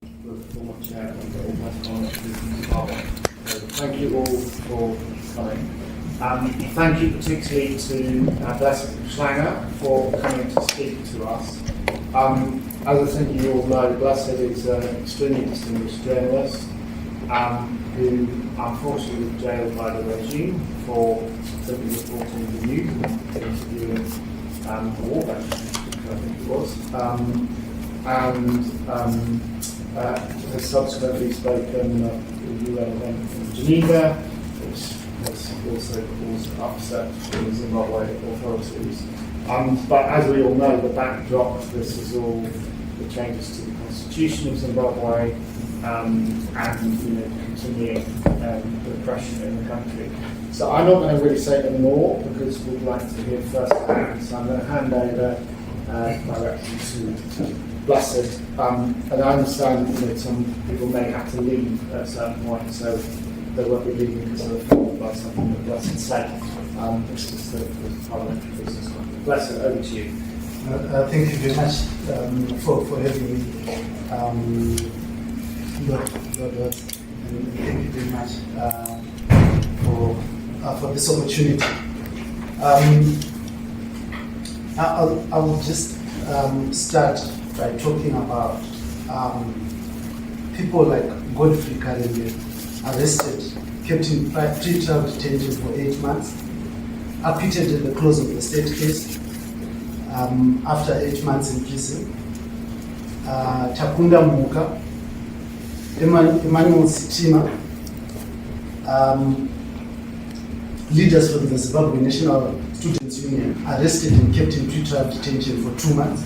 The former chair of the Organised Crime in Zimbabwe. So thank you all for coming. Thank you particularly to Blessed Mhlanga for coming to speak to us. As I think you all know, Blessed is an extremely distinguished journalist who unfortunately was jailed by the regime for simply reporting the news and interviewing the war veterans, I think it was. Has subsequently spoken at the UN event in Geneva, which has also caused upset in the Zimbabwe authorities. But as we all know, the backdrop of this is all the changes to the constitution of Zimbabwe and continuing repression in the country. So I'm not going to really say any more because we'd like to hear firsthand. So I'm going to hand over directly to Blessed. And I understand some people may have to leave at a certain point, so they won't be leaving because they're affected by something that Blessed said. This is the parliamentary business. Blessed, over to you. Thank you very much for having me, Lord, and thank you very much for this opportunity. I will just start by talking about people like Godfrey Kalembe, arrested, kept in pre-trial detention for 8 months, acquitted at the close of the state case after 8 months in prison. Takunda Muka, Emmanuel Sitima, leaders from the Zimbabwe National Students Union, arrested and kept in pre-trial detention for 2 months,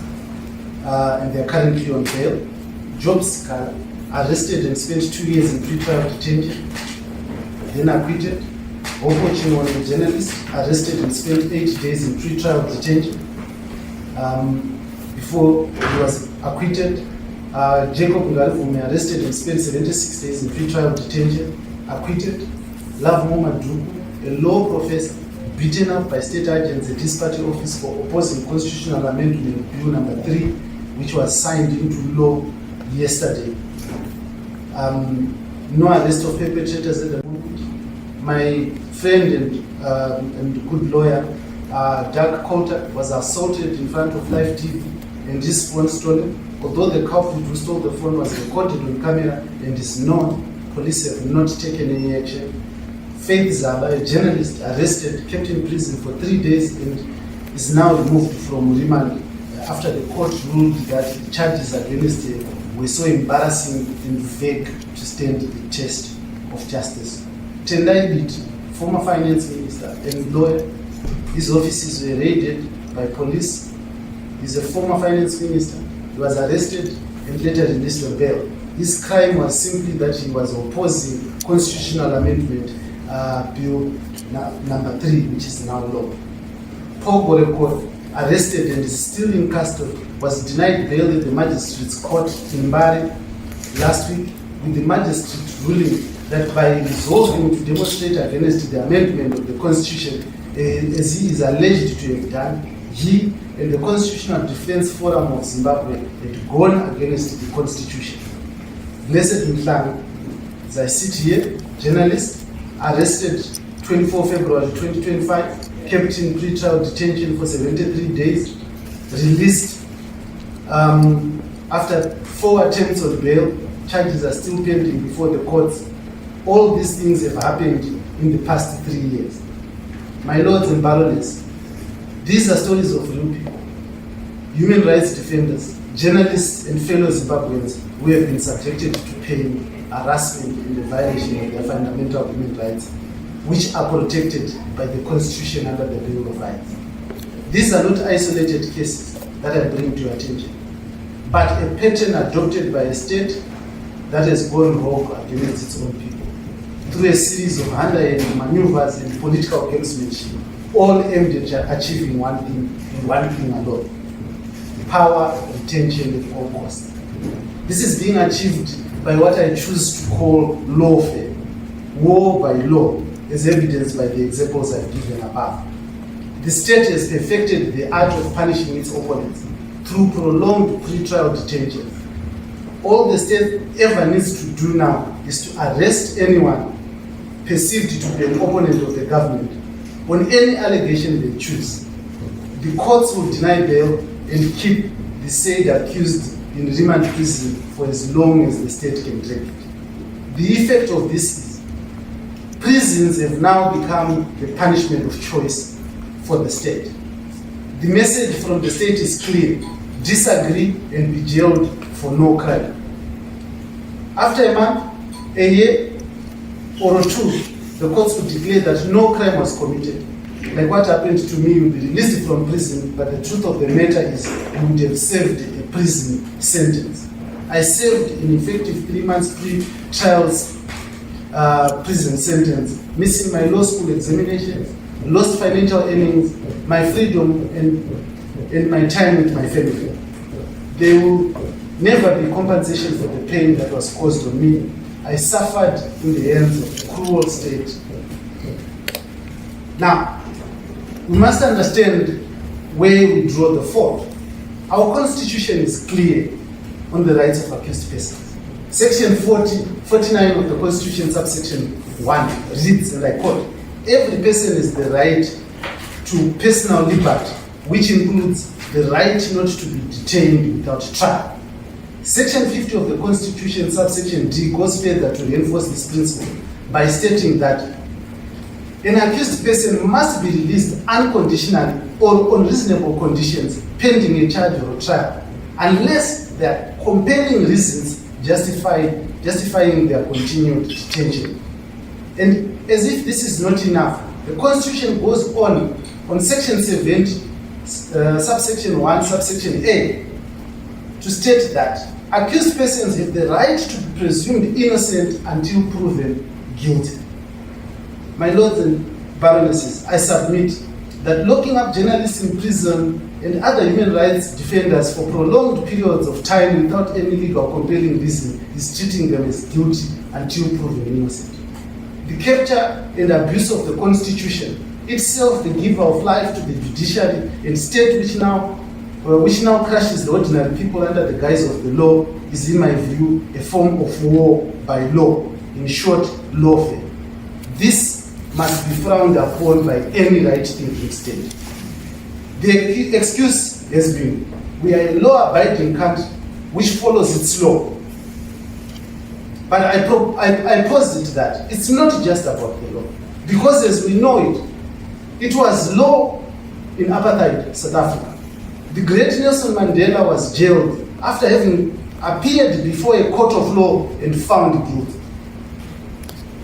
and they are currently on bail. Job Sikala, arrested and spent 2 years in pre-trial detention, then acquitted. Oko Chinwani, a journalist, arrested and spent 8 days in pre-trial detention before he was acquitted. Jacob Ngalvume, arrested and spent 76 days in pre-trial detention, acquitted. Love Duku, a law professor, beaten up by state agents at his party office for opposing constitutional amendment bill number 3, which was signed into law yesterday. No arrest of perpetrators at the moment. My friend and good lawyer, Doug Coulter, was assaulted in front of live TV and his phone stolen. Although the culprit who stole the phone was recorded on camera and is known, police have not taken any action. Faith Zaba, a journalist, arrested, kept in prison for 3 days and is now removed from remand after the court ruled that the charges against him were so embarrassing and vague to stand the test of justice. Tendai Bit, former finance minister and lawyer, his offices were raided by police. He's a former finance minister. He was arrested and later released on bail. His crime was simply that he was opposing constitutional amendment bill number 3, which is now law. Paul Gorekor, arrested and is still in custody, was denied bail at the magistrate's court in Mbari last week, with the magistrate ruling that by resolving to demonstrate against the amendment of the constitution, as he is alleged to have done, he and the Constitutional Defense Forum of Zimbabwe had gone against the constitution. Blessed Mhlanga, as I sit here, journalist, arrested 24 February 2025, kept in pre-trial detention for 73 days, released after 4 attempts on bail. Charges are still pending before the courts. All these things have happened in the past 3 years. My lords and baroness, these are stories of real people, human rights defenders, journalists and fellow Zimbabweans who have been subjected to pain, harassment and the violation of their fundamental human rights, which are protected by the Constitution under the Bill of Rights. These are not isolated cases that I bring to your attention, but a pattern adopted by a state that has gone rogue against its own people through a series of underhand maneuvers and political gamesmanship, all aimed at achieving one thing and one thing alone: power, retention at all costs. This is being achieved by what I choose to call lawfare, war by law, as evidenced by the examples I've given above. The state has perfected the art of punishing its opponents through prolonged pre-trial detention. all the state ever needs to do now is to arrest anyone perceived to be an opponent of the government on any allegation they choose. The courts will deny bail and keep the said accused in remand prison for as long as the state can take it. The effect of this is prisons have now become the punishment of choice for the state. The message from the state is clear: disagree and be jailed for no crime. After a month, a year, or two, the courts will declare that no crime was committed. Like what happened to me, you'll be released from prison, but the truth of the matter is you would have served a prison sentence. I served an effective 3 months pre-trials prison sentence, missing my law school examinations, lost financial earnings, my freedom, and my time with my family. There will never be compensation for the pain that was caused on me. I suffered in the hands of a cruel state. Now, we must understand where we draw the fault. Our constitution is clear on the rights of accused persons. Section 49 of the Constitution, subsection 1, reads, and I quote, "Every person has the right to personal liberty, which includes the right not to be detained without trial." Section 50 of the Constitution, subsection D, goes further to reinforce this principle by stating that an accused person must be released unconditionally or on reasonable conditions pending a charge or a trial, unless there are compelling reasons justifying their continued detention. And as if this is not enough, the Constitution goes on section 70, subsection 1, subsection A, to state that accused persons have the right to be presumed innocent until proven guilty. My lords and baronesses, I submit that locking up journalists in prison and other human rights defenders for prolonged periods of time without any legal or compelling reason is treating them as guilty until proven innocent. The capture and abuse of the Constitution, itself the giver of life to the judiciary and state which now crushes the ordinary people under the guise of the law, is in my view a form of war by law, in short, lawfare. This must be frowned upon by any right-thinking state. The excuse has been, we are a law-abiding country which follows its law. But I posit that it's not just about the law, because as we know it was law in apartheid South Africa. The great Nelson Mandela was jailed after having appeared before a court of law and found guilty.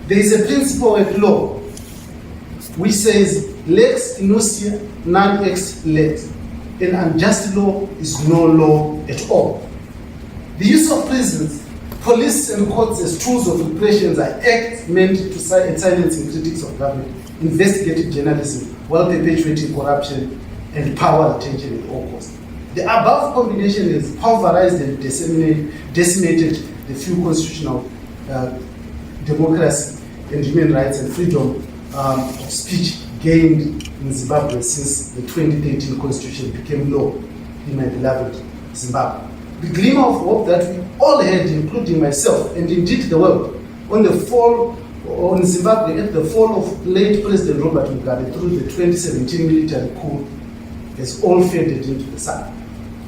There is a principle at law which says, lex innocia non ex lex. An unjust law is no law at all. The use of prisons, police and courts as tools of repression are acts meant to silence critics of government, investigative journalism, while perpetuating corruption and power retention at all costs. The above combination has pulverized and decimated the few constitutional democracy and human rights and freedom of speech gained in Zimbabwe since the 2013 constitution became law in my beloved Zimbabwe. The glimmer of hope that we all had, including myself and indeed the world, on Zimbabwe at the fall of late President Robert Mugabe through the 2017 military coup has all faded into the sun.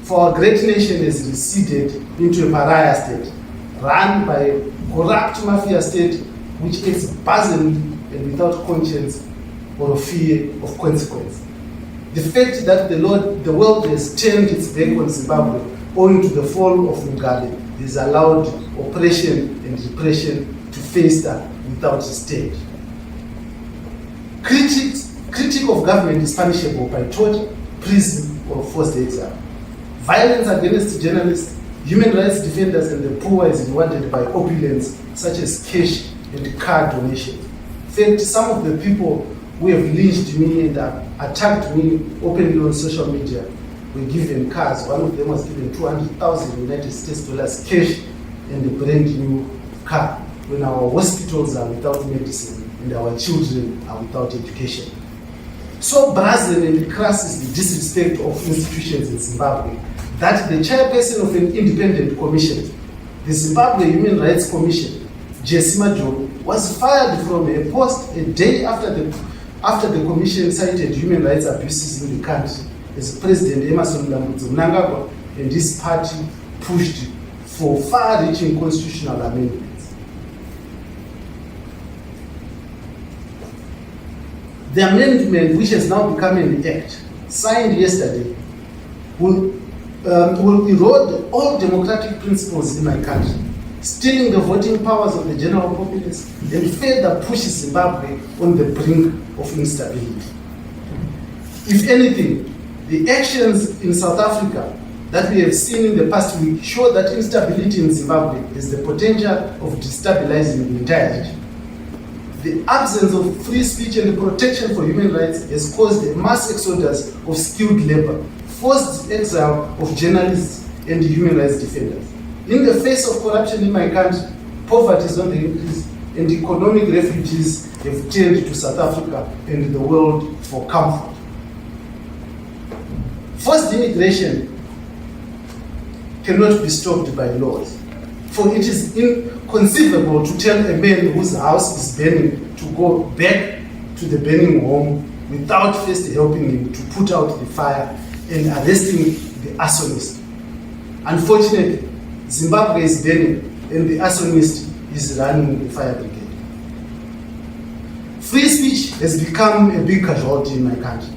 For our great nation has receded into a pariah state, run by a corrupt mafia state which acts brazenly and without conscience or a fear of consequence. The fact that the world has turned its back on Zimbabwe owing to the fall of Mugabe has allowed oppression and repression to fester without restraint. Critique of government is punishable by torture, prison, or forced exile. Violence against journalists, human rights defenders, and the poor is rewarded by opulence such as cash and car donations. In fact, some of the people who have lynched me and attacked me openly on social media were given cars. One of them was given 200,000 United States dollars cash and a brand new car, when our hospitals are without medicine and our children are without education. So brazen and crass is the disrespect of institutions in Zimbabwe that the chairperson of an independent commission the Zimbabwe Human Rights Commission, Jesima Joe, was fired from her post a day after the commission cited human rights abuses in the country as President Mhlanga and his party pushed for far-reaching constitutional amendments. The amendment, which has now become an act, signed yesterday, will erode all democratic principles in my country, stealing the voting powers of the general populace, and further pushes Zimbabwe on the brink of instability. If anything, the actions in South Africa that we have seen in the past week show that instability in Zimbabwe has the potential of destabilizing the entire region. The absence of free speech and protection for human rights has caused a mass exodus of skilled labor, forced exile of journalists and human rights defenders. In the face of corruption in my country, poverty is on the increase, and economic refugees have turned to South Africa and the world for comfort. Forced immigration cannot be stopped by laws, for it is inconceivable to tell a man whose house is burning to go back to the burning home without first helping him to put out the fire and arresting the arsonist. Unfortunately, Zimbabwe is burning and the arsonist is running the fire brigade. Free speech has become a big casualty in my country.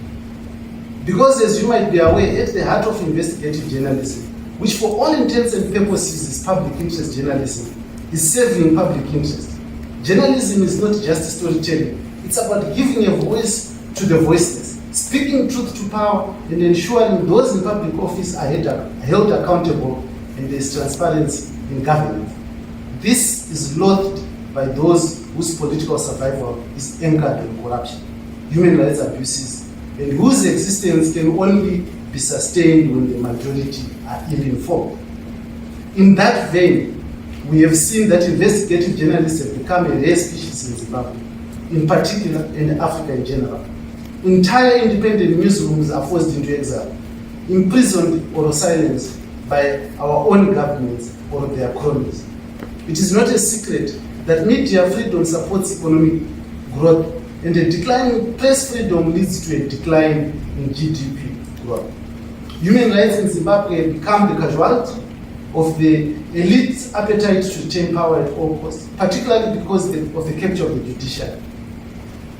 Because, as you might be aware, at the heart of investigative journalism, which for all intents and purposes is public interest journalism, is serving public interest. Journalism is not just storytelling, it's about giving a voice to the voiceless, speaking truth to power, and ensuring those in public office are held accountable and there is transparency in governance. This is loathed by those whose political survival is anchored in corruption, human rights abuses, and whose existence can only be sustained when the majority are ill-informed. In that vein, we have seen that investigative journalists have become a rare species in Zimbabwe, in particular, and Africa in general. Entire independent newsrooms are forced into exile, imprisoned or silenced by our own governments or their cronies. It is not a secret that media freedom supports economic growth, and a decline in press freedom leads to a decline in GDP growth. Human rights in Zimbabwe have become the casualty of the elite's appetite to retain power at all costs, particularly because of the capture of the judiciary.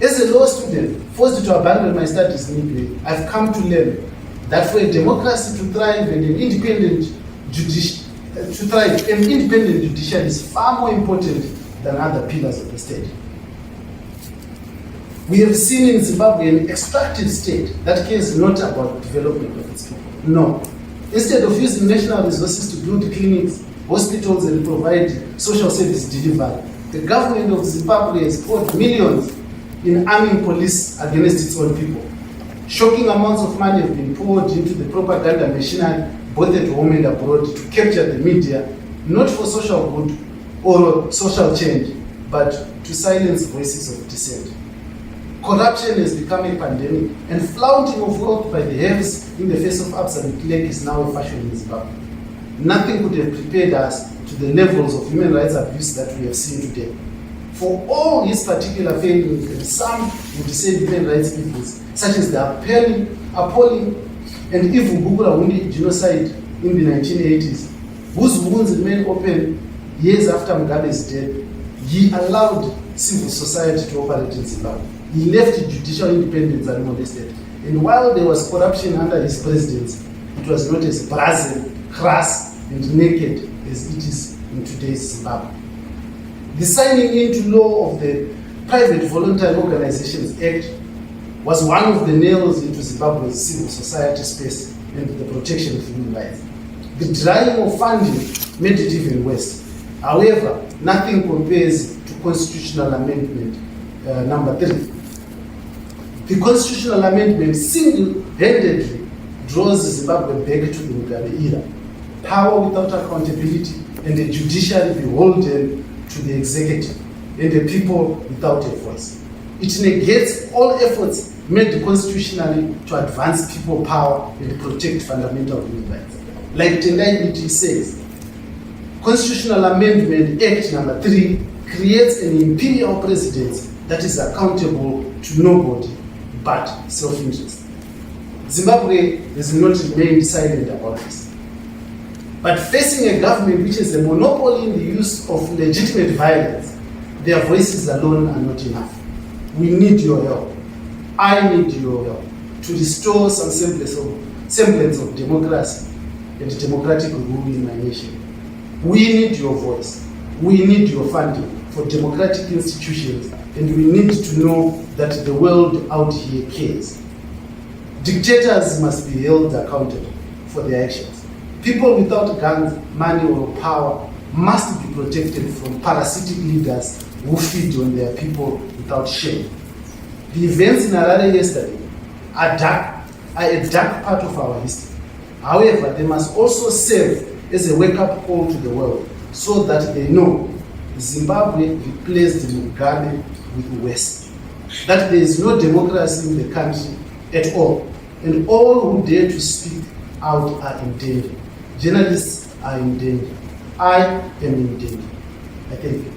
As a law student, forced to abandon my studies midway, I've come to learn that for a democracy to thrive and an independent judiciary is far more important than other pillars of the state. We have seen in Zimbabwe an extractive state that cares not about development of its people. No. Instead of using national resources to build clinics, hospitals, and provide social service delivery, the government of Zimbabwe has poured millions in arming police against its own people. Shocking amounts of money have been poured into the propaganda machinery, both at home and abroad, to capture the media, not for social good or social change, but to silence voices of dissent. Corruption has become a pandemic, and flaunting of wealth by the haves in the face of absolute lack is now a fashion in Zimbabwe. Nothing could have prepared us to the levels of human rights abuse that we have seen today. For all his particular failings, and some would say human rights evils, such as the appalling and evil Gugula genocide in the 1980s, whose wounds remain open years after Mugabe's death, he allowed civil society to operate in Zimbabwe. He left judicial independence unmolested. And while there was corruption under his presidency, it was not as brazen, crass, and naked as it is in today's Zimbabwe. The signing into law of the Private Voluntary Organizations Act was one of the nails into Zimbabwe's civil society space and the protection of human rights. The drying of funding made it even worse. However, nothing compares to Constitutional Amendment number 3. The Constitutional Amendment single-handedly draws Zimbabwe back to the Mugabe era. Power without accountability and a judiciary beholden to the executive and the people without a voice. It negates all efforts made constitutionally to advance people power and protect fundamental human rights. Like Tendai says, Constitutional Amendment Act number 3 creates an imperial presidency that is accountable to nobody but self-interest. Zimbabwe has not remained silent about this. But facing a government which has a monopoly in the use of legitimate violence, their voices alone are not enough. We need your help. I need your help to restore some semblance of democracy and democratic rule in my nation. We need your voice. We need your funding for democratic institutions, and we need to know that the world out here cares. Dictators must be held accountable for their actions. People without guns, money, or power must be protected from parasitic leaders who feed on their people without shame. The events in Harare yesterday are a dark part of our history. However, they must also serve as a wake-up call to the world so that they know Zimbabwe replaced Mugabe with the West, that there is no democracy in the country at all, and all who dare to speak out are in danger. Journalists are in danger. I am in danger. I thank you.